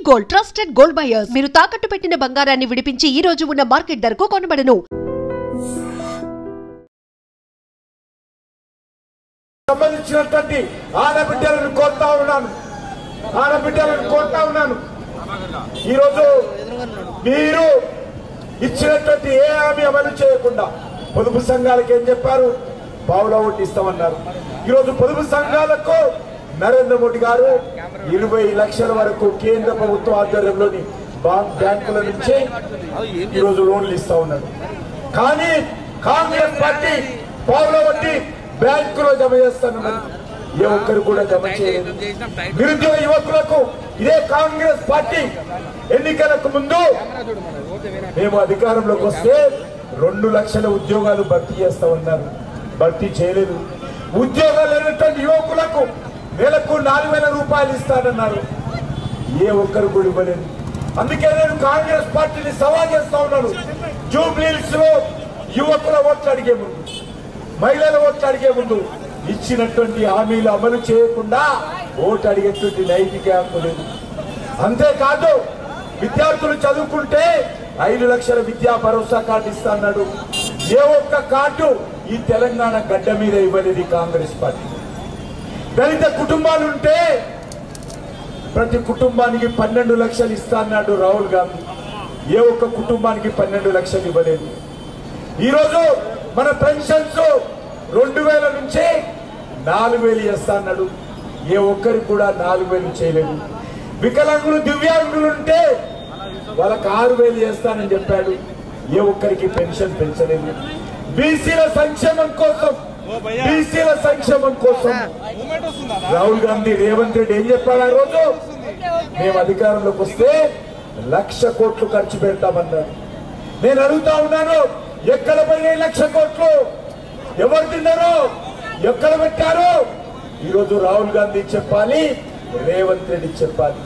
Gold trusted gold buyers మీరు తాకట్టు పెట్టిన బంగారాన్ని విడిపించి ఈ రోజు ఉన్న మార్కెట్ ధరకు కొనబడను. సంబంధించినటువంటి ఆడబిడ్డలను కోరుతా ఉన్నాను ఈరోజు మీరు ఇచ్చినటువంటి ఏ హామీ అమలు చేయకుండా పొదుపు సంఘాలకు ఏం చెప్పారు? పావుల ఓటు ఇస్తామన్నారు. ఈరోజు పొదుపు సంఘాలకు నరేంద్ర మోడీ గారు 20 లక్షల వరకు కేంద్ర ప్రభుత్వ ఆధ్వర్యంలోని బ్యాంకుల నుంచి ఈరోజు లోన్లు ఇస్తా ఉన్నారు. కానీ కాంగ్రెస్ పార్టీ పావుల వడ్డీ బ్యాంకులో జమ చేస్తానన్నారు. ఏ ఒక్కరు కూడా జమ చేయలేదు. నిరుద్యోగ యువకులకు ఇదే కాంగ్రెస్ పార్టీ ఎన్నికలకు ముందు మేము అధికారంలోకి వస్తే 2 లక్షల ఉద్యోగాలు భర్తీ చేస్తామన్నారు. భర్తీ చేయలేదు. ఉద్యోగాలు లేనటువంటి యువకులకు నెలకు 4,000 రూపాయలు ఇస్తానన్నారు. ఏ ఒక్కరు కూడా ఇవ్వలేదు. అందుకే నేను కాంగ్రెస్ పార్టీని సవాల్ చేస్తా ఉన్నాను. జూబ్లీహిల్స్ లో యువకుల ఓట్లు అడిగే ముందు, మహిళల ఓట్లు అడిగే ముందు ఇచ్చినటువంటి హామీలు అమలు చేయకుండా ఓటు అడిగేటువంటి నైతిక హక్కు లేదు. అంతేకాదు విద్యార్థులు చదువుకుంటే 5 లక్షల విద్యా భరోసా కార్డు ఇస్తా అన్నాడు. ఏ ఒక్క కార్డు ఈ తెలంగాణ గడ్డ మీద ఇవ్వలేదు కాంగ్రెస్ పార్టీ. దళిత కుటుంబాలుంటే ప్రతి కుటుంబానికి 12 లక్షలు ఇస్తా అన్నాడు రాహుల్ గాంధీ. ఏ ఒక్క కుటుంబానికి 12 లక్షలు ఇవ్వలేదు. ఈరోజు మన పెన్షన్స్ 2,000 నుంచి 4,000 చేస్తా అన్నాడు. ఏ ఒక్కరికి కూడా 4,000 చేయలేదు. వికలాంగులు దివ్యాంగులు ఉంటే వాళ్ళకి 6,000 చేస్తానని చెప్పాడు. ఏ ఒక్కరికి పెన్షన్ పెంచలేదు. బీసీల సంక్షేమం కోసం రాహుల్ గాంధీ రేవంత్ రెడ్డి ఏం చెప్పాడు? ఆ రోజు మేము అధికారంలోకి వస్తే 1,00,000 కోట్లు ఖర్చు పెడతామన్నారు. నేను అడుగుతా ఉన్నాను, ఎక్కడ పోయినాయి 1,00,000 కోట్లు? ఎవరు తిన్నారు? ఎక్కడ పెట్టారు? ఈరోజు రాహుల్ గాంధీ చెప్పాలి, రేవంత్ రెడ్డి చెప్పాలి.